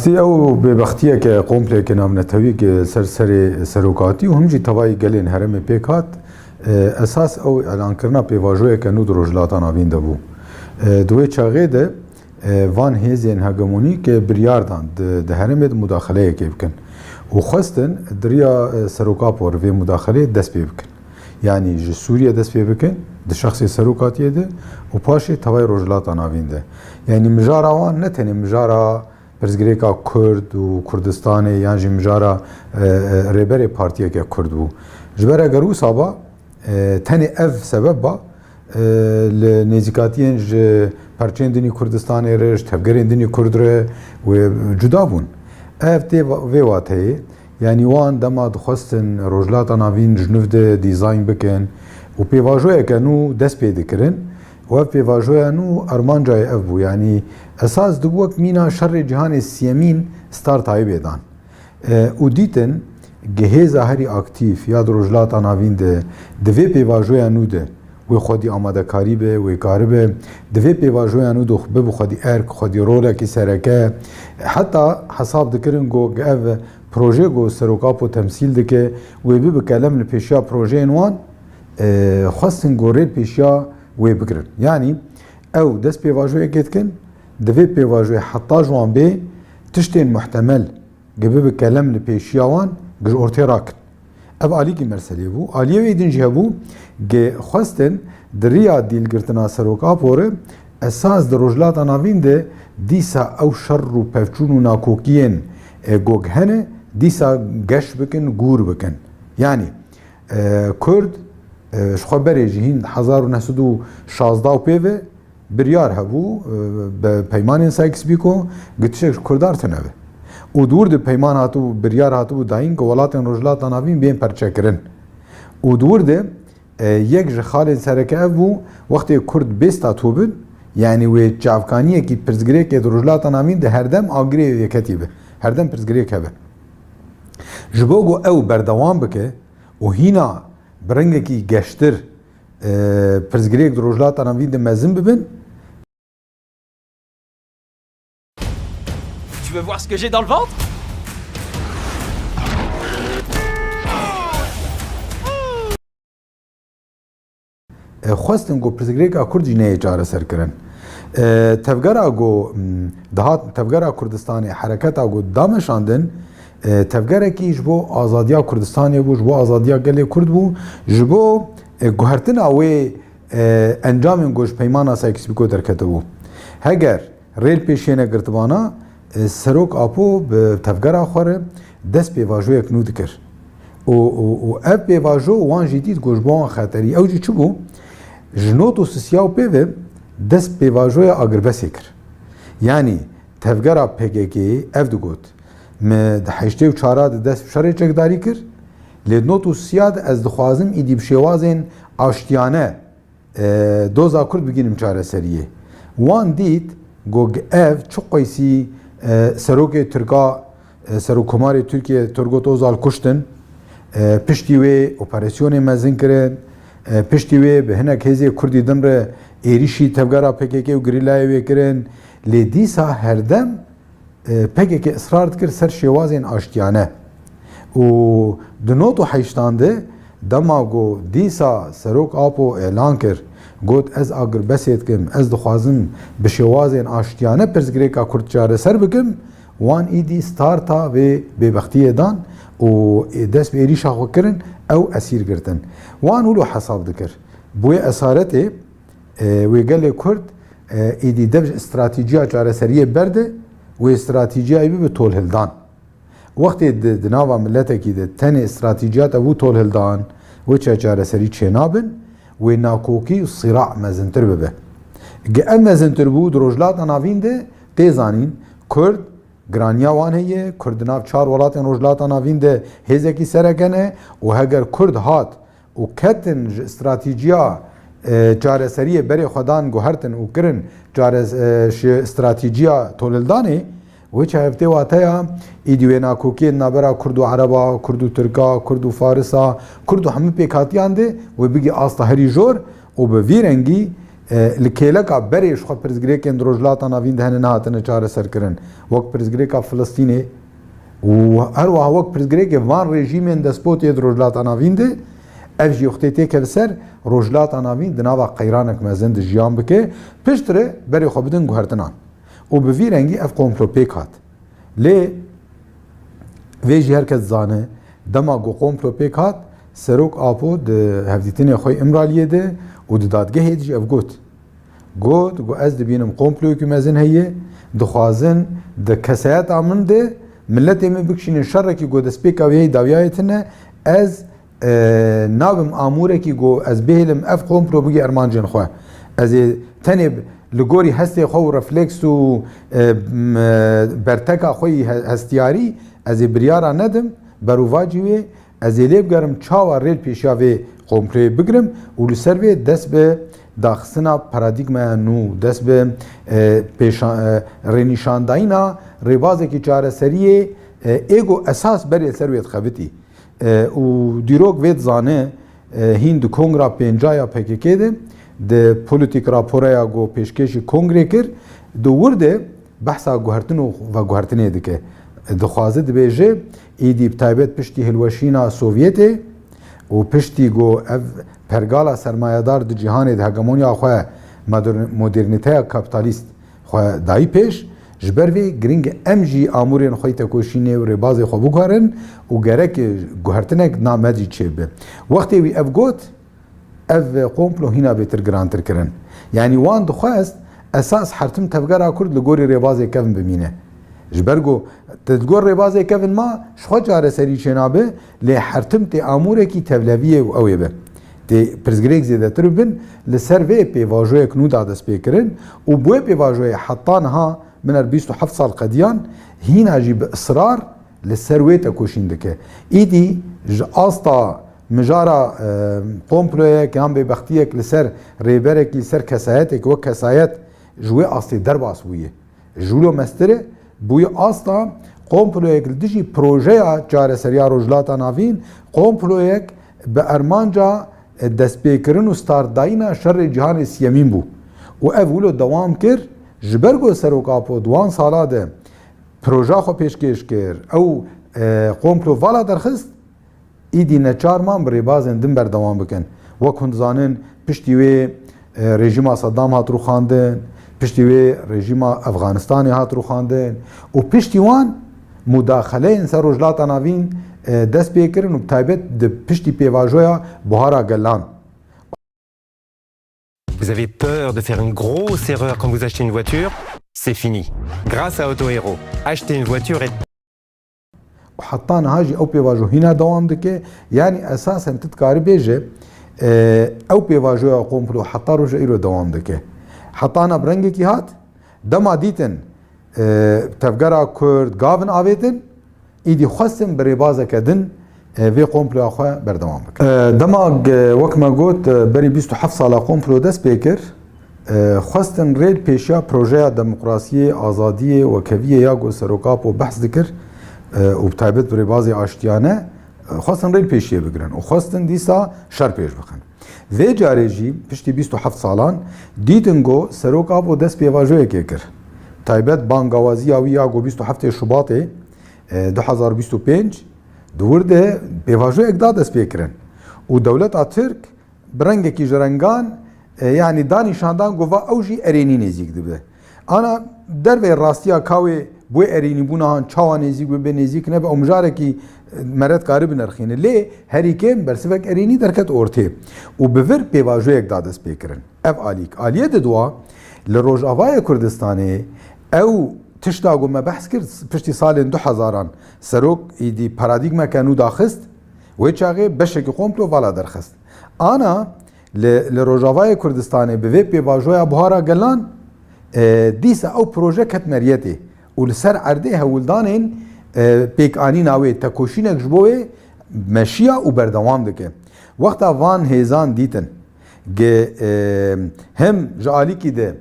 تی او به وقتیه که قومپله که نام نتوی که سروکاتی و همچی توایی گلین هرم پیکات اساس او اعلان کرنا پیواژوی که نود روجلاتان آوین دبو دوی چاقه ده وان هیزین هگمونی که بریاردان ده هرم مداخله که بکن و خواستن دریا سروکاپور و مداخله دست پی بکن یعنی جه سوریه دست پی بکن ده شخصی سروکاتیه ده و پاشی توای روجلاتان آوین ده یعنی مجارا وان نتنی مجارا پرزگریکا کرد و کردستان یعنی جی مجارا ریبر پارتیه که کرد بو جبره گرو سابا تنی اف سبب با لنزیکاتین جه پرچین دنی کردستان رش تفگرین دنی کرد ره و جدا بون اف تی ویواته یعنی وان دما دخواستن روجلاتا ناوین جنوب ده دیزاین بکن و پیواجوه که نو دست پیدا کرن و پیواجوه نو ارمان جای اف بو یعنی اساس دوبوک مینا شر جهان سیمین ستارت های بیدان و دیتن گهیز هری اکتیف یا روجلاتا ناوین ده دوی پیواجوه نو ده و خودی آماده کاری به و کاری به دوی پیواجوه نو ده به خودی ارک خودی روله کی سرکه حتی حساب دکرن گو اف پروژه گو سروکاپو تمثیل دکه و به کلم لپیشیا پروژه نوان خواستن گوریل پیشیا و بکرن یعنی او دست پیواجوه گیتکن دوی پیواجوه حتی جوان به تشتین محتمل گبه به کلم لپیشیاوان گج ارتی راکن او آلی کی مرسلی بو آلیه ویدین جه بو گه خواستن دریا دیل گرتنا سروکاپوره اساس در رجلات ناوین ده دیسا او شر و پفچون و ناکوکین گوگ هنه دیسا گش بکن گور بکن یعنی کرد شخبری جهین 1916 و پیوه بریار هبو به پیمان سایکس بیکو گتشک کردار تنوه و دور ده پیمان هاتو بریار هاتو داین که ولاتن رجلات ناوین بین پرچه کرن و دور ده یک جخال سرکه بو وقتی کرد بیستا توبن یعنی و جاوکانیه کی پرزگریه که رجلات ناوین ده هر دم آگریه یکتی به هر دم پرزگریه که به جبوگو او بردوام بکه و هینا برنگه کی گشتر پرزگریه که رجلات ناوین ده مزن ببن. Tu veux voir ce que j'ai dans le ventre? خواستن گو پرزگریکا کردی نه اجاره سر کرن تفگرا گو دهات تفگرا کردستانی حرکت گو دامشاندن تفگرا کی جبو آزادیا کردستانی بو جبو آزادیا گلی کرد بو جبو گوهرتن اوی انجام گوش پیمانا سایکس بیکو درکته بو هگر ریل پیشینه گرتبانا سروک آپو به تفگرا خوره دست پیواجوی اکنو دکر و اف پیواجو وان جدید گوشبان خطری او جی چو بو جنوت و سسیاو پیوه دست پیواجوی اگربسی کر یعنی تفگرا پگگی اف دو گوت ده حشته و چارا دست شره چکداری کر لدنوت و سسیاد از دخوازم ایدی بشیوازین آشتیانه دوزا کرد بگینم چاره سریه وان دید گوگ اف چو قیسی سروک ترکا سروکماری ترکیه ترگوت اوزال کشتن پشتی وی اپراسیون مزین کرن پشتی وی به هنک هزی کردی دن ره ایریشی تفگرا پکیکی و گریلای وی کرن لیدیسا هر دم پکیکی اصرار کرد سر شوازین آشتیانه و دنوتو حیشتانده دما گو دیسا سروک آپو اعلان کرد گوت از اگر بسید کم از دخوازم به شوازین آشتیانه پرزگریکا کرد چاره سر بکم وان ایدی ستارتا و ببختیه دان و دست به ایریشا خو کرن او اسیر گرتن وان اولو حساب دکر بوی اسارته وی گل کرد ایدی دبج استراتیجیا چاره سریه برده و استراتیجیا ایبی به طول هلدان وقتی دناوا ملته کی ده تن استراتیجیات او طول هلدان و چاره سری چنابن و ناکوکی و صراع مزنتر ببه گه مزنتر بود روجلات ناوین ده تیزانین کرد گرانیا وان هیه کردناف چار ولات روجلات ناوین ده هزه کی سرکنه و هگر کرد هات و کتن استراتیجیا چاره سریه بری خودان گوهرتن و کرن چاره استراتیجیا تولدانی و چه هفته واتیا ایدیو ناکوکی نبرا کرد و عربا کرد و ترکا کرد و فارسا کرد و همه پیکاتیان ده و بگی آستا هری جور و به ویرنگی لکیلکا بریش خو پرزگریکن دروجلاتا ناوین دهن نهاتن چاره سر کرن وقت پرزگریکا فلسطینی و هر وقت پرزگریک وان رژیمن دسپوتی دروجلاتا ناوین ده اف جی وقتی که سر روجلاتا ناوین دناوا قیرانک مزند جیان بکه پشتره بری خو بدن گوهرتنان و به وی رنگی اف قومپلو پیکات لی ویجی هرکس زانه دما گو قومپلو پیکات سروک آپو ده هفدیتین خوی امرالیه ده و ده دادگه هیدی اف گوت گو از دبینم قومپلوی که مزن هیه دخوازن ده کسایت آمن ده ملت ایمه بکشین شر کی گو دسپیکا وی داویایتنه از نابم آموره کی گو از بهلم اف قومپلو بگی ارمانجن خواه از تنب لگوری هستی خو رفلکس و برتکا خوی هستیاری از بریارا ندم برواجی وی از لیب گرم چاوا ریل پیشا وی قومپلوی بگرم و لسر وی دست به داخسنا پارادیگما نو دست به رنیشانداینا ریبازه کی چاره سریه ایگو اساس بری سرویت خبتی و دیروگ وید زانه هند کنگرا پنجایا پکیکه ده ده پولیتیک راپوریا گو پیشکشی کنگره کر دو ورده بحثا گوهرتن و گوهرتنه دکه دخوازه دبیجه ایدی بتایبت پشتی هلوشینا سوویته و پشتی گو اف پرگالا سرمایه‌دار د جهان د هگمونیا خو مدرنیته کاپیتالیست خو دای پیش جبروی گرینگ ام جی امورین خو ته کوشینه و رباز خو بګورن او ګرک ګهرتنه نامدی چبه وقتی وی اف گوت اف قومپلو هنا بيتر جرانتر کرن يعني وان دخواست اساس حرتم تفجر كرد لغوري ربازي كفن بمينه جبرگو تدگور ربازي كفن ما شخو جاره سري شنابه لحرتم تي اموره كي تبلويه و اويبه تي پرزگريك زيده تربن لسر وي بيواجوه كنو دادس بيكرن و بوه بيواجوه حطانها من 27 سال قديان هنا جي باصرار لسر وي تكوشين دكه ايدي استا مجارا قومپلویه که هم به بختیه که لسر ریبره که لسر کسایته که و کسایت جوی آستی در باس بویه جولو مستره بوی آستا قومپلویه که دیجی پروژه چاره سریا روجلاتا ناوین قومپلویه به ارمانجا دست بیکرن و ستاردائینا شر جهان سیمین بو و اولو دوام کر جبرگو سروکاپو دوان سالا ده پروژه خو پیشکش کر او قومپلو والا درخست ایدی نچار مان بری بازن دم بردوام بکن وکن زانن پشتی وی رژیم صدام هات رو خواندن پشتی وی رژیم افغانستان هات رو خواندن و پشتی وان مداخله انسان روجلات ناوین دست بیکرن و تایبت د پشتی پیواژویا بهارا گلان. Vous avez peur de faire une grosse erreur quand vous achetez une voiture? C'est fini. Grâce à Autohero, acheter une voiture est حطانا هاجي او بيواجو هنا دوام دكه يعني اساسا تتكاري بيجي او بيواجو يقوم بلو حطا روجا ايرو دوام دكه حطانا برنگي كي هات دما ديتن تفگرا كرد گاون آويتن ايدي خصم بريبازه كدن في قوم بلو اخوة بردوام بك دما وكما قلت بري 27 سالا قوم بلو دس بيكر خواستن ريل بيشا بروجيا ديمقراطية آزادية وكفية ياغو سروكاب وبحث ذكر و بتایبت بری بازی آشتیانه خواستن ریل پیشیه بگیرن و خواستن دیسا شر پیش بخن و جارجی پشتی 27 سالان دیدن گو سروک آب و دست پیواجوه که کر تایبت بانگوازی آوی آگو 27 شباط 2025 دورده پیواجوه اقدا دست پیکرن و دولت ترک برنگ کی جرنگان يعني داني شاندان گووا اوجی ارینی نزیک دبه انا در و راستیا کاوی بو ارینی بونهان چاوا نزیک به نزیک نه به امجاره کی مرد قارب نرخینه لی هریکم برسفک ارینی درکت اورته و بور پیواژو یک دادس پیکرن اف آلیک آلیه دوا لروجاوای کردستانه او تشتاگو ما بحث کرد پشتی سال 2000 سروک ایدی پارادیگما کانو داخست و چاغه بشک قومپلو والا درخست انا لروجاوای کردستانه به پیواژو بهارا گلان دیسا او پروژه کت مریته و لسر عرده هولدانین پیک آنی ناوی تکوشینک جبوه مشیا و بردوام دکه وقتا وان هیزان دیتن که هم جالی کی ده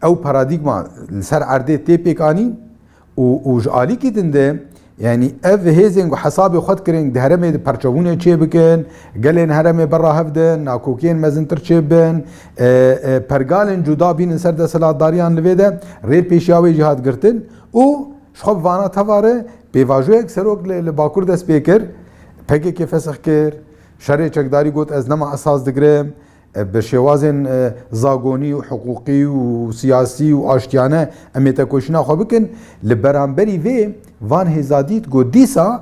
او پارادیگما لسر عرده تی پیک آنی و جالی کی دنده يعني اف هيزنگ وحسابي خد كرين ده هرمي ده برچوونه چه بكن گلين هرمي برا هفدن ناكوكين مزنتر چه بن پرگالن جدا بين سر ده سلاداریان لويده ري پیشاوي جهاد گرتن او شخب وانا تفاره بيواجوك سروك لباكور دست بيكر پگه که فسخ کر شرع چکداری گوت از نما اساس دگرم به شوازن زاگونی و حقوقی و سیاسی و آشتیانه امیتا کوشنا خو بکن لبرانبری وی وان هزادیت گو دیسا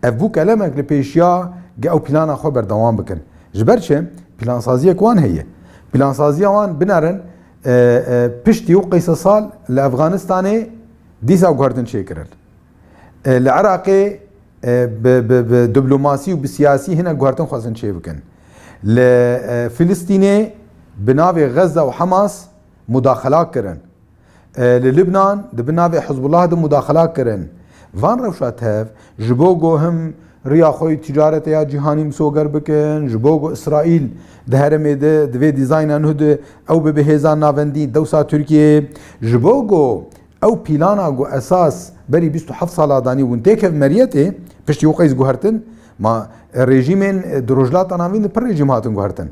ابو کلمک لپیشیا او پلانا خو بردوام بکن جبرچه پلان سازی کوان هي پلان سازی وان بنارن پشتی و قیس سال لافغانستان دیسا گوردن شکرل العراقي بدبلوماسي وبسياسي هنا قهرتن خوازن شي بكن لفلسطين بناوي غزة وحماس مداخلات كرن للبنان بناوي حزب الله ده مداخلات كرن فان روشات هاف جبوغو هم ريا خوي تجارت يا جهاني مسوغر بكن جبوغو اسرائيل ده هرمي ده دوي ديزاين انه ده او بهزان نافندي دوسا تركيا جبوغو او بيلانا جو اساس بري 27 سالا داني ونتيك مريته پشتي وقيز گوهرتن ما رژيمين دروجلات انامين پر رژيماتن گوهرتن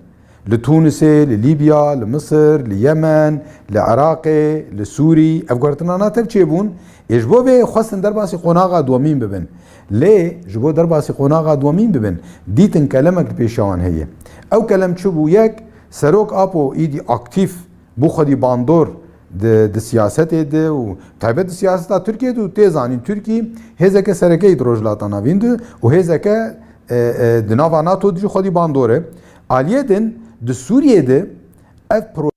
لتونس لليبيا لمصر ليمن لعراق لسوري افغانستان انا تبچيبون يجبو به خاصن درباسي قوناغا دومين ببن ليه جبو درباسي قوناغا دومين ببن ديتن كلامك بيشوان هي او كلام تشبو يك سروك ابو ايدي اكتيف بو خدي باندور د سیاست ده و تایبت سیاست ترکیه دو تیزانی ترکی هزکه سرکه دروجلاتان ویند و هزکه د ناوا ناتو دی خودی باندوره آلیه دن د سوریه ده اف پرو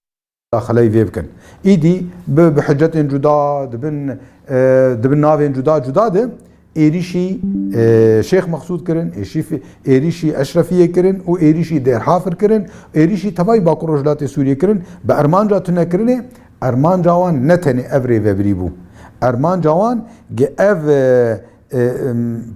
داخلی ویبکن ایدی به حجت جدا دبن ناوین جدا ده ایریشی شیخ مقصود کرن ایریشی اشرفیه کرن و ایریشی دیر حافر کرن ایریشی تبای باکو روجلات سوریه کرن به ارمانجا تونه کرنه ارمان جوان نتنی افری وبری بو ارمان جوان گه اف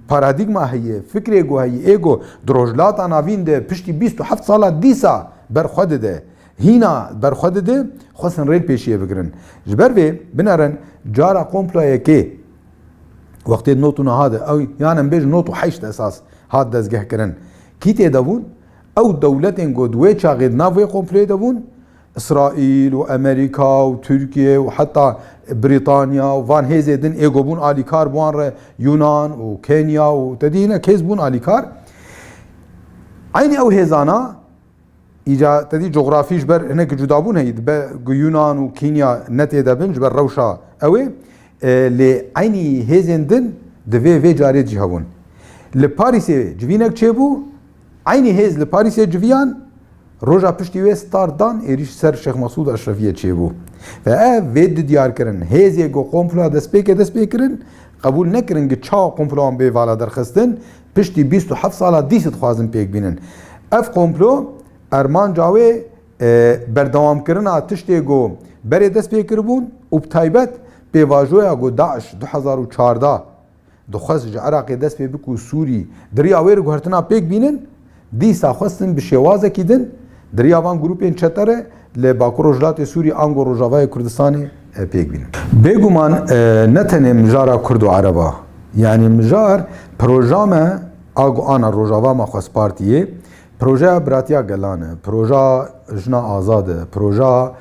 پارادیگما هیه فکری گو هیه ایگو دروجلات آناوین ده پشتی 27 سالا دیسا برخود ده هینا برخود ده خواستن ریل پیشیه بگرن جبر وی بنارن جارا قومپلایه که وقتی نوتو نهاده او یعنی بیج نوتو حیشت اساس هاد دزگه کرن کی تیدابون او دولتین گو دوی چاقید ناوی قومپلایه دابون اسرائيل وامريكا وتركيا وحتى بريطانيا وفان هيزدن ايجوبون اليكار بوان يونان وكينيا وتدينا كيزبون اليكار عيني او هيزانا اجا تدي جغرافيش بر هناك جدابون هي يونان وكينيا نتي دبن جبر روشا اوي لعيني هيزندن دفي في جاري جهون لباريس جوينك تشيبو عيني هيز لباريس جويان روجا پشتی وی ستاردان ایریش سر شیخ مسعود اشرفیه چه بو و وید دیار کرن هیزی گو قنفلا دست بیکرن قبول نکرن که چا قنفلا هم به والا درخستن پشتی 27 سالا دیست خوازن پیک بینن اف قنفلو ارمان جاوی بردوام کرن آتشتی گو بری دست بیکر بون و بتایبت به واجوی گو داعش 2014 دخواست عراقی دست بکو سوری دریاوی رو گوهرتنا پیک بینن دیسا خواستن به شوازه کدن دریاوان گروپین چتره لباکو روجلات سوری آنگو روجاوای کردستان پیک بینن بگومان نتنه مجارا کرد و عربا یعنی مجار پروژامه آگو آنا روجاوا ما خواست پارتیه پروژه براتیا گلانه پروژه جنا آزاده پروژه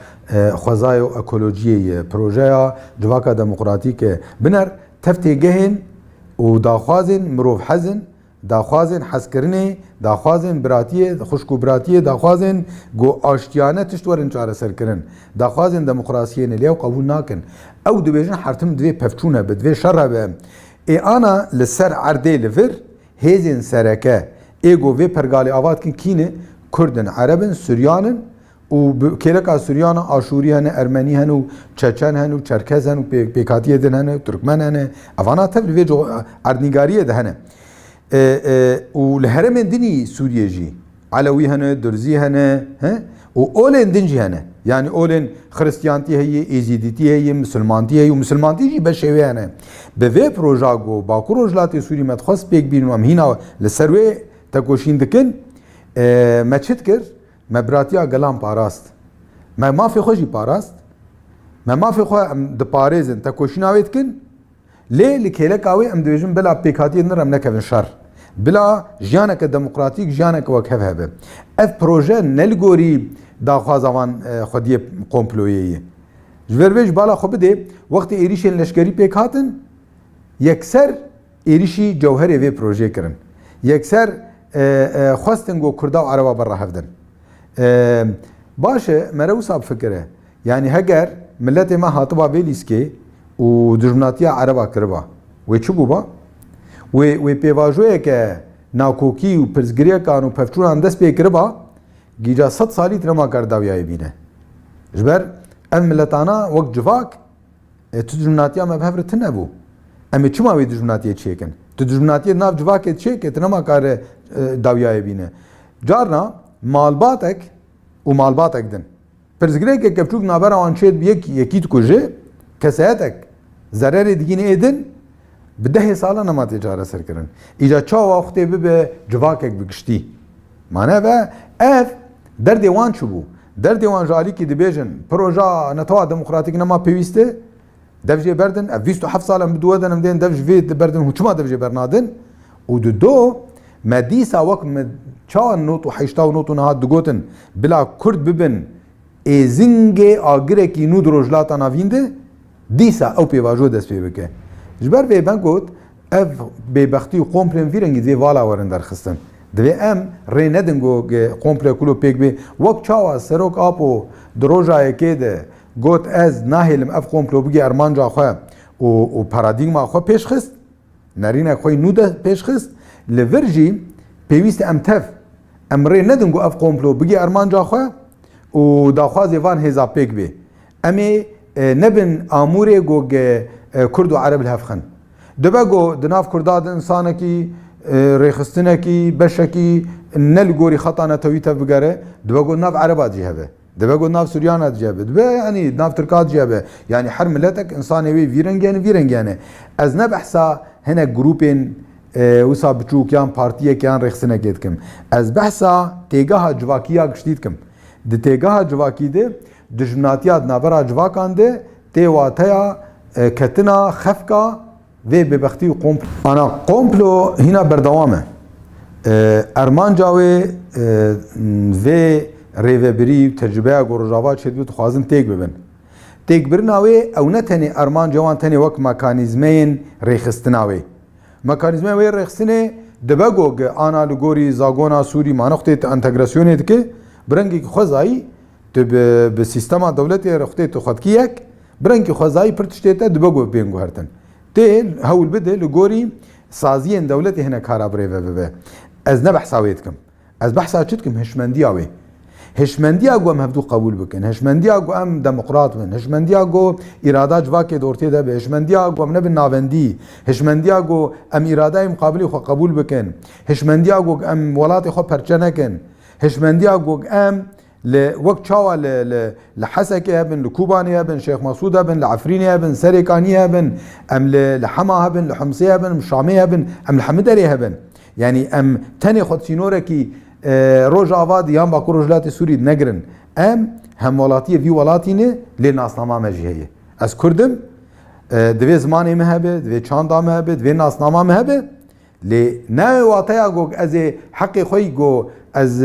خوزای و اکولوژیه پروژه جواکا دموکراتیکه بنر تفتی گهن و داخوازن مروف حزن داخوازن حسکرنه داخوازن براتیه خوشکو براتیه داخوازن گو آشتیانه تشتورن چاره سر کرن داخوازن دموکراسیه نلیو قبول ناکن او دویجن حرتم دوی پفچونه به دوی شره به ای آنا لسر عرده لفر هیزن سرکه ای گو وی پرگالی آواد کن کینه کردن عربن سوریانن و کلکا سوریان آشوری هنه ارمنی هنه و چچن هنه و چرکز هنه و پیکاتیه دن هنه ترکمن هنه اوانا تفل وی جو عردنگاریه ده هنه و لهرم دني سوريا جي علوي هنا درزي هنا ها واولن دنجي هنا يعني اولن خريستيانتي هي ايزيديتي هي مسلمانتي هي ومسلمانتي جي بشوي هنا بفي بروجاغو باكو روجلاتي سوري متخص بيك بين هنا لسروي تكوشين دكن ما تشتكر مبراتيا قلام باراست ما في خوشي باراست ما في خو د باريزن تكوشين اويتكن لê li kêleka wê em dibêjin bila pêkhatiyê din re em nekevin şer bila jiyaneke demokratîk jiyaneke wek hev hebe ev proje ne li gorî daxwaza wan xwediyê komployê ye ji ber vê ji bala xwe bidê wextê êrişên leşkerî pêk hatin yekser êrişî cewherê vê projeyê kirin yekser xwestin got Kurda û Ereba berra hevdin baş e mere wisa bifikire yani heger milletê me hatiba vê lîskê û dijminatiya Ereba kiriba wê çi bûba wê pêvajoyeke nakokî û pirsgirêkan û pevçûnan dest pê kiriba gîca 100 salî tirema kar dawyayê bîne ji ber ev milletana wek civak tu dijminatiya me bi hev re tune bû em ê çima wê dijminatiyê çêkin tu dijminatiyê nav civakê çêke tu nema kare dawyayê bîne carna malbatek û malbatek din pirsgirêkek kevçûk navbera wan çêt bi yekî dikuje keseyetek zererê digînê êdin bi 10 sala nema tê çareserkirin îca çawa xwedê bibe civakek bi giştî mane ve ev derdê wan çi bû derdê wan ji alîkî dibêjin proja netewa demokratîk nema pêwîst e dev jê berdin ev 27 salan bi duwe denim dên dev ji vê berdin hûn çima dev jê bernadin û di do me dîsa wek me çawa not û heşta û not û nihat digotin bila Kurd bibin êzingê agirekî nû di rojhilata navîn de dîsa ew pêvajo dest pê bike ji ber vê ben got ev bêbextî û komplên vî rengî divê vala werin derxistin divê em rê nedin got komple kulo pêk bê wek çawa serok apo di rojayekê de got ez nahêlim ev komplo bigê ermanca xwe û paradîgma xwe pêşxist nerînek xwe nû de pêşxist li vir jî pêwîst e em tev em rê nedin got ev komplo bigê ermanca xwe û daxwazê van hêza pêk bê em ê nebin amûrê got Kurd û Ereb li hev xin dibe got di nav Kurda de insanekî rêxistinekî beşekî ne li gorî xeta netewî tev bigere dibe got nav Ereba jî hebe dibe got nav Suryana jî hebe dibe yanî nav Tirkat jî hebe yanî her milletek insanê wê vî rengiyane ez ne behsa hinek grûpên wisa biçûk yan partiyek yan rêxistinekê dikim ez behsa têgeha civakiya giştî dikim di têgeha civakî de dijminatiya di navbera civakan de tê wateya ketina xefka vê bêbextî û komplo ana komplo hîna berdewam e ermanca wê vê rêvebirî û tecrübeya got rojava çêdibû dixwazin têk bibin têkbirina wê ew ne tenê ermanca wan tenê wek mekanîzmeyên rêxistina wê mekanîzmeyên wê rêxistinê dibe got ana li gorî zagona Sûrî mane xwedê tu entegrasyonê dike bi rengekî xwezayî tu bi sîstema dewletê re xwedê tu xwedkiyek bi rengekî xwezayî pir tiştê te dibe got pên guhertin tê hewl bide li gorî saziyên dewletê hinek kara birêve bibe ez ne behsa wê dikim ez behsa çi dikim hişmendiya wê hişmendiya got em hevdû qebûl bikin hişmendiya got em demokrat bin hişmendiya got îrada civakê de ortê de be hişmendiya got em nebin navendî hişmendiya got em îradayê muqabilê xwe qebûl bikin hişmendiya got em welatê xwe perçe nekin hişmendiya got em li wek çawa li Hesekê hebin li Kubanê hebin Şêx Mesûd hebin li Efrînê hebin Serêkanî hebin em li Hema hebin li Humsê hebin li Şamê hebin em li Hemiderê hebin yanî em tenê xwedînorekî roja ava yan Bakur Rojhilatê Sûrî negirin em hemwelatiyê vî welatîne lê nasnama me jî heye ez Kurdim divê zimanê me hebe divê çanda me hebe divê nasnama me hebe lê ne wateya got ez ê heqê xwe got ez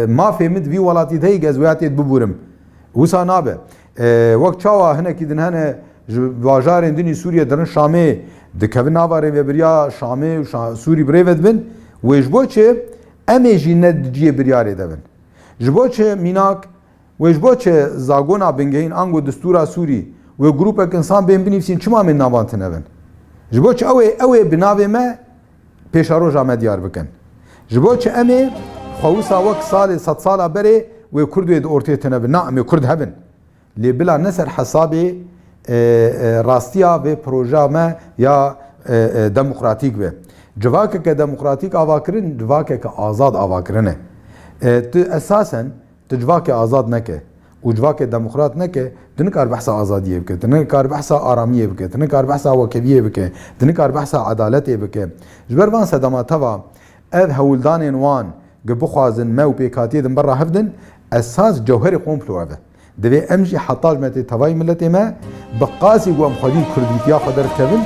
mafê min di vî welatî de heye ez wêyatê bibûrim wisa nabe wek çawa hinekî din hene ji bajarên dinî Sûriye dirin Şamê dikevin nava rêveberiya Şamê û Sûrî birêve dibin wê ji bo çi em ê jî ne ciyê biryarê debin ji bo çi mînak wê ji bo çi zagona bingehîn ango distûra Sûrî wê grûpek insan bên binivîsîn çima min navan tinevin ji bo çi ew ê bi navê me pêşa roja me diyar bikin ji bo çi em ê xwe wisa wek salê 100 sala berê wê Kurd wê di ortê tinebin na em ê Kurd hebin lê bila ne ser hesabê rastiya vê proja me ya demokratîk be civakeke demokratîk avakirin civakeke azad avakirin e tu esasen tu civakê azad neke û civakê demokrat neke tu nikar behsa azadiyê bike tu nikar behsa aramiyê bike tu nikar behsa wekeviyê bike tu nikar behsa edaletê bike ji ber van sedema teva ev hewildanên wan bixwazin me û pêkhatiyê din berra hevdin esas cewherê komplo ev e دوی ام جی حتاج متی توای ملت ما بقاسی گو ام خودین کردیتیا خدر کبن